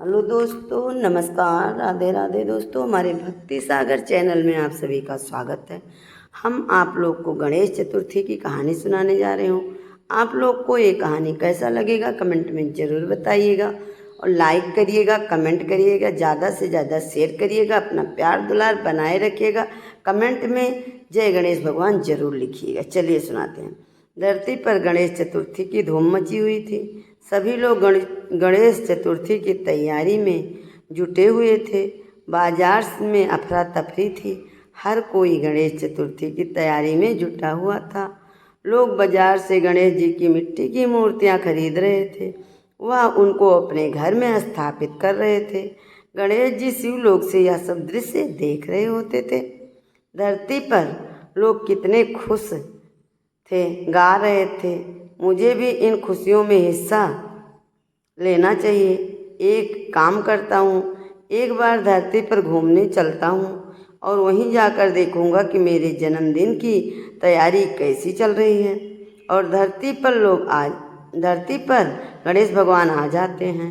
Hello दोस्तों, नमस्कार, राधे राधे दोस्तों। हमारे भक्ति सागर चैनल में आप सभी का स्वागत है। हम आप लोग को गणेश चतुर्थी की कहानी सुनाने जा रहे हूँ। आप लोग को ये कहानी कैसा लगेगा कमेंट में ज़रूर बताइएगा और लाइक करिएगा, कमेंट करिएगा, ज़्यादा से ज़्यादा शेयर करिएगा, अपना प्यार दुलार बनाए रखिएगा। कमेंट में जय गणेश भगवान ज़रूर लिखिएगा। चलिए सुनाते हैं। धरती पर गणेश चतुर्थी की धूम मची हुई थी। सभी लोग गणेश चतुर्थी की तैयारी में जुटे हुए थे। बाजार में अफरा तफरी थी। हर कोई गणेश चतुर्थी की तैयारी में जुटा हुआ था। लोग बाजार से गणेश जी की मिट्टी की मूर्तियां खरीद रहे थे। वह उनको अपने घर में स्थापित कर रहे थे। गणेश जी शिवलोक से यह सब दृश्य देख रहे होते थे। धरती पर लोग कितने खुश थे, गा रहे थे। मुझे भी इन खुशियों में हिस्सा लेना चाहिए। एक काम करता हूँ, एक बार धरती पर घूमने चलता हूँ और वहीं जाकर देखूँगा कि मेरे जन्मदिन की तैयारी कैसी चल रही है। और धरती पर गणेश भगवान आ जाते हैं।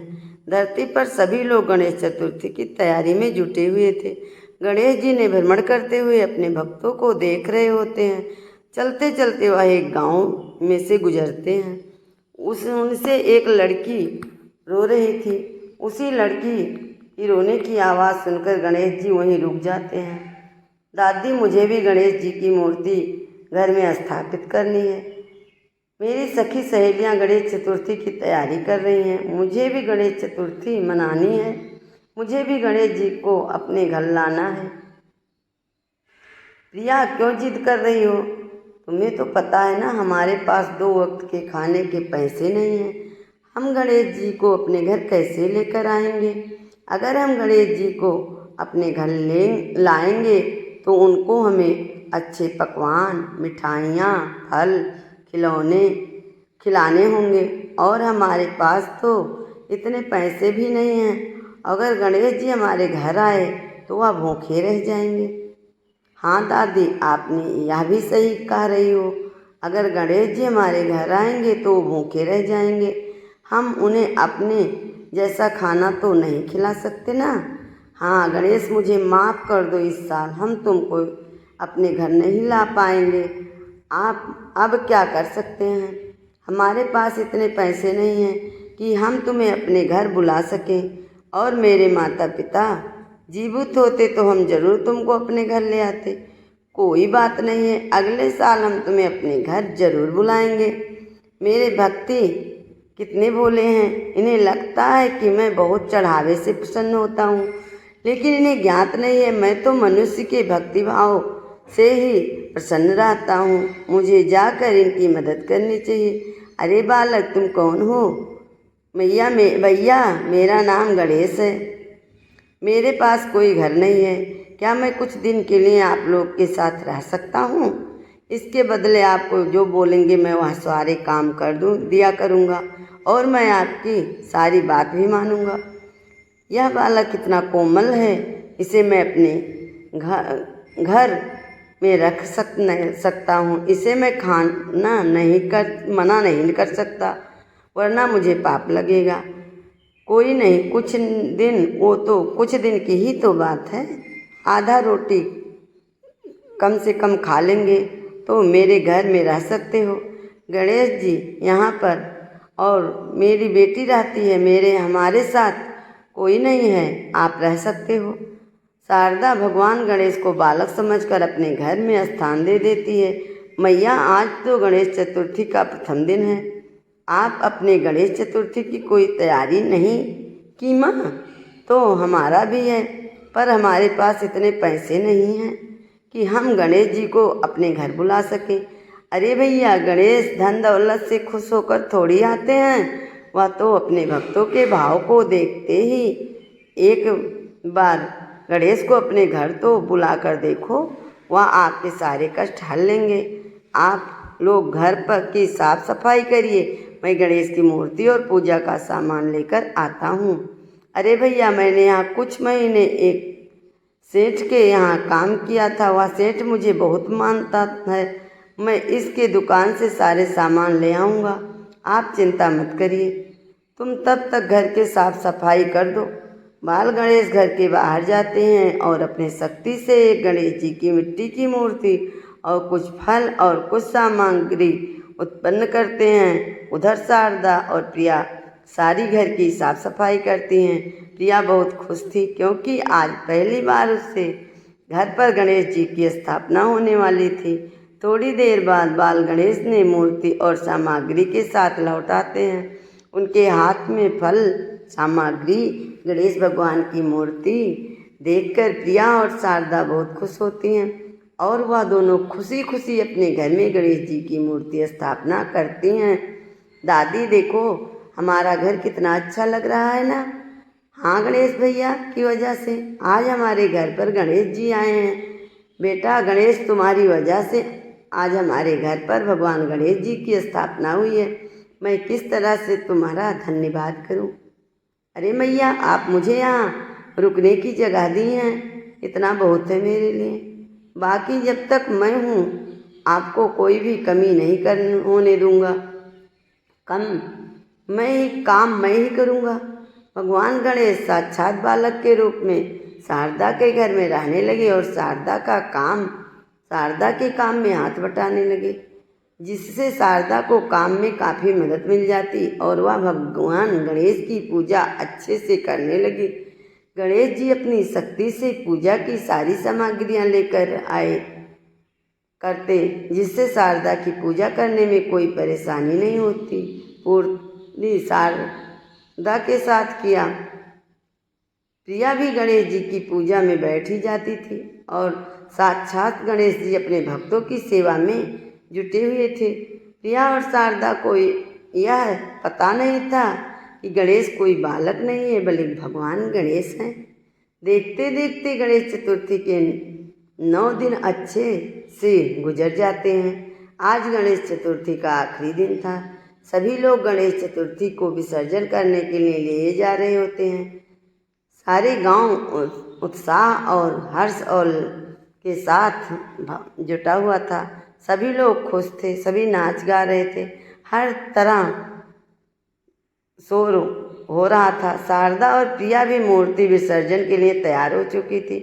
धरती पर सभी लोग गणेश चतुर्थी की तैयारी में जुटे हुए थे। गणेश जी ने भ्रमण करते हुए अपने भक्तों को देख रहे होते हैं। चलते चलते वह एक गांव में से गुजरते हैं। उनसे एक लड़की रो रही थी। उसी लड़की की रोने की आवाज़ सुनकर गणेश जी वहीं रुक जाते हैं। दादी, मुझे भी गणेश जी की मूर्ति घर में स्थापित करनी है। मेरी सखी सहेलियां गणेश चतुर्थी की तैयारी कर रही हैं। मुझे भी गणेश चतुर्थी मनानी है। मुझे भी गणेश जी को अपने घर लाना है। प्रिया, क्यों जिद कर रही हो? तुम्हें तो पता है ना, हमारे पास 2 वक्त के खाने के पैसे नहीं हैं। हम गणेश जी को अपने घर कैसे लेकर आएंगे? अगर हम गणेश जी को अपने घर लाएंगे तो उनको हमें अच्छे पकवान, मिठाइयाँ, फल, खिलौने खिलाने होंगे और हमारे पास तो इतने पैसे भी नहीं हैं। अगर गणेश जी हमारे घर आए तो वह भूखे रह जाएंगे। हाँ दादी, आपने यह भी सही कह रही हो। अगर गणेश जी हमारे घर आएंगे तो वो भूखे रह जाएंगे। हम उन्हें अपने जैसा खाना तो नहीं खिला सकते ना। हाँ गणेश, मुझे माफ़ कर दो। इस साल हम तुमको अपने घर नहीं ला पाएंगे। आप अब क्या कर सकते हैं? हमारे पास इतने पैसे नहीं हैं कि हम तुम्हें अपने घर बुला सकें। और मेरे माता पिता जीवित होते तो हम जरूर तुमको अपने घर ले आते। कोई बात नहीं है, अगले साल हम तुम्हें अपने घर जरूर बुलाएंगे। मेरे भक्ति कितने भोले हैं। इन्हें लगता है कि मैं बहुत चढ़ावे से प्रसन्न होता हूँ, लेकिन इन्हें ज्ञात नहीं है मैं तो मनुष्य के भक्ति भाव से ही प्रसन्न रहता हूँ। मुझे जाकर इनकी मदद करनी चाहिए। अरे बालक, तुम कौन हो? भैया, मेरा नाम गणेश है। मेरे पास कोई घर नहीं है। क्या मैं कुछ दिन के लिए आप लोग के साथ रह सकता हूँ? इसके बदले आपको जो बोलेंगे मैं वह सारे काम कर दिया करूँगा और मैं आपकी सारी बात भी मानूँगा। यह बालक कितना कोमल है। इसे मैं अपने घर में रख सकता हूँ। इसे मैं खाना मना नहीं कर सकता, वरना मुझे पाप लगेगा। कोई नहीं, कुछ दिन की ही तो बात है। आधा रोटी कम से कम खा लेंगे तो मेरे घर में रह सकते हो। गणेश जी यहाँ पर और मेरी बेटी रहती है। हमारे साथ कोई नहीं है, आप रह सकते हो। शारदा भगवान गणेश को बालक समझकर अपने घर में स्थान दे देती है। मैया, आज तो गणेश चतुर्थी का प्रथम दिन है। आप अपने गणेश चतुर्थी की कोई तैयारी नहीं की माँ? तो हमारा भी है, पर हमारे पास इतने पैसे नहीं हैं कि हम गणेश जी को अपने घर बुला सकें। अरे भैया, गणेश धन दौलत से खुश होकर थोड़ी आते हैं। वह तो अपने भक्तों के भाव को देखते ही। एक बार गणेश को अपने घर तो बुला कर देखो, वह आपके सारे कष्ट हल लेंगे। आप लोग घर पर की साफ सफाई करिए। मैं गणेश की मूर्ति और पूजा का सामान लेकर आता हूँ। अरे भैया, मैंने यहाँ कुछ महीने एक सेठ के यहाँ काम किया था। वह सेठ मुझे बहुत मानता है। मैं इसके दुकान से सारे सामान ले आऊँगा। आप चिंता मत करिए। तुम तब तक घर के साफ सफाई कर दो। बाल गणेश घर के बाहर जाते हैं और अपने शक्ति से एक गणेश जी की मिट्टी की मूर्ति और कुछ फल और कुछ सामग्री उत्पन्न करते हैं। उधर शारदा और प्रिया सारी घर की साफ सफाई करती हैं। प्रिया बहुत खुश थी क्योंकि आज पहली बार उससे घर पर गणेश जी की स्थापना होने वाली थी। थोड़ी देर बाद बाल गणेश ने मूर्ति और सामग्री के साथ लौट आते हैं। उनके हाथ में फल सामग्री गणेश भगवान की मूर्ति देखकर प्रिया और शारदा बहुत खुश होती हैं और वह दोनों खुशी खुशी अपने घर में गणेश जी की मूर्ति स्थापना करती हैं। दादी देखो, हमारा घर कितना अच्छा लग रहा है ना। हाँ, गणेश भैया की वजह से आज हमारे घर पर गणेश जी आए हैं। बेटा गणेश, तुम्हारी वजह से आज हमारे घर पर भगवान गणेश जी की स्थापना हुई है। मैं किस तरह से तुम्हारा धन्यवाद करूं। अरे मैया, आप मुझे यहाँ रुकने की जगह दी हैं, इतना बहुत है मेरे लिए। बाकी जब तक मैं हूँ आपको कोई भी कमी नहीं होने दूंगा। काम मैं ही करूँगा। भगवान गणेश साक्षात बालक के रूप में शारदा के घर में रहने लगे और शारदा के काम में हाथ बटाने लगे, जिससे शारदा को काम में काफ़ी मदद मिल जाती और वह भगवान गणेश की पूजा अच्छे से करने लगी। गणेश जी अपनी शक्ति से पूजा की सारी सामग्रियां लेकर आए करते, जिससे शारदा की पूजा करने में कोई परेशानी नहीं होती। पूरी शारदा के साथ किया। प्रिया भी गणेश जी की पूजा में बैठी जाती थी और साक्षात गणेश जी अपने भक्तों की सेवा में जुटे हुए थे। प्रिया और शारदा को यह पता नहीं था कि गणेश कोई बालक नहीं है बल्कि भगवान गणेश हैं। देखते देखते गणेश चतुर्थी के 9 दिन अच्छे से गुजर जाते हैं। आज गणेश चतुर्थी का आखिरी दिन था। सभी लोग गणेश चतुर्थी को विसर्जन करने के लिए ले जा रहे होते हैं। सारे गांव उत्साह और हर्ष और के साथ जुटा हुआ था। सभी लोग खुश थे, सभी नाच गा रहे थे, हर तरह शोर हो रहा था। शारदा और प्रिया भी मूर्ति विसर्जन के लिए तैयार हो चुकी थी।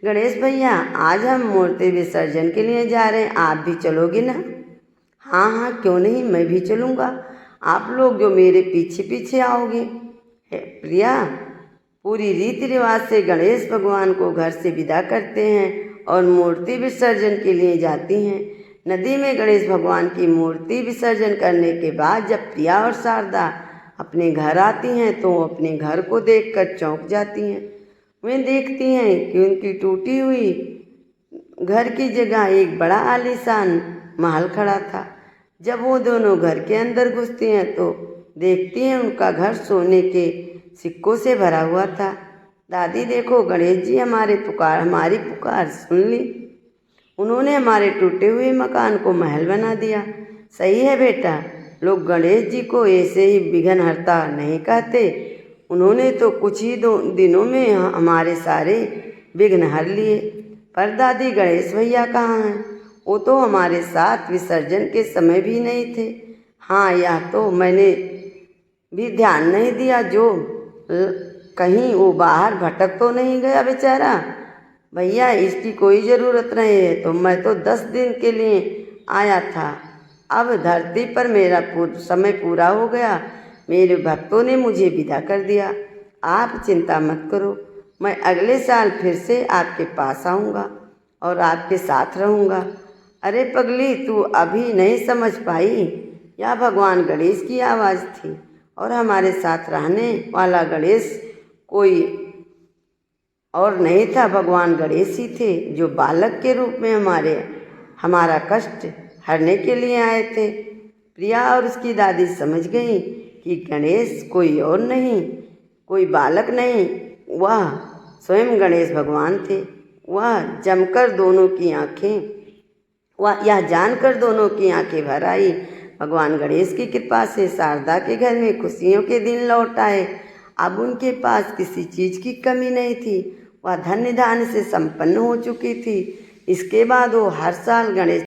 गणेश भैया, आज हम मूर्ति विसर्जन के लिए जा रहे हैं, आप भी चलोगे ना? हाँ हाँ, क्यों नहीं, मैं भी चलूँगा। आप लोग जो मेरे पीछे पीछे आओगे। प्रिया पूरी रीति रिवाज से गणेश भगवान को घर से विदा करते हैं और मूर्ति विसर्जन के लिए जाती हैं। नदी में गणेश भगवान की मूर्ति विसर्जन करने के बाद जब प्रिया और शारदा अपने घर आती हैं तो अपने घर को देखकर चौंक जाती हैं। वे देखती हैं कि उनकी टूटी हुई घर की जगह एक बड़ा आलीशान महल खड़ा था। जब वो दोनों घर के अंदर घुसती हैं तो देखती हैं उनका घर सोने के सिक्कों से भरा हुआ था। दादी देखो, गणेश जी हमारी पुकार सुन ली। उन्होंने हमारे टूटे हुए मकान को महल बना दिया। सही है बेटा, लोग गणेश जी को ऐसे ही विघ्नहर्ता नहीं कहते। उन्होंने तो कुछ ही दिनों में हमारे सारे विघ्न हर लिए। पर दादी, गणेश भैया कहाँ हैं? वो तो हमारे साथ विसर्जन के समय भी नहीं थे। हाँ, यह तो मैंने भी ध्यान नहीं दिया। जो कहीं वो बाहर भटक तो नहीं गया बेचारा? भैया, इसकी कोई ज़रूरत नहीं है, तो मैं तो 10 दिन के लिए आया था। अब धरती पर मेरा समय पूरा हो गया। मेरे भक्तों ने मुझे विदा कर दिया। आप चिंता मत करो, मैं अगले साल फिर से आपके पास आऊँगा और आपके साथ रहूँगा। अरे पगली, तू अभी नहीं समझ पाई? यह भगवान गणेश की आवाज़ थी और हमारे साथ रहने वाला गणेश कोई और नहीं था, भगवान गणेश ही थे जो बालक के रूप में हमारा कष्ट हरने के लिए आए थे। प्रिया और उसकी दादी समझ गई कि गणेश कोई और नहीं, कोई बालक नहीं, वह स्वयं गणेश भगवान थे। यह जानकर दोनों की आंखें भर आई। भगवान गणेश की कृपा से शारदा के घर में खुशियों के दिन लौट आए। अब उनके पास किसी चीज़ की कमी नहीं थी। वह धन्य धान्य से संपन्न हो चुकी थी। इसके बाद वो हर साल गणेश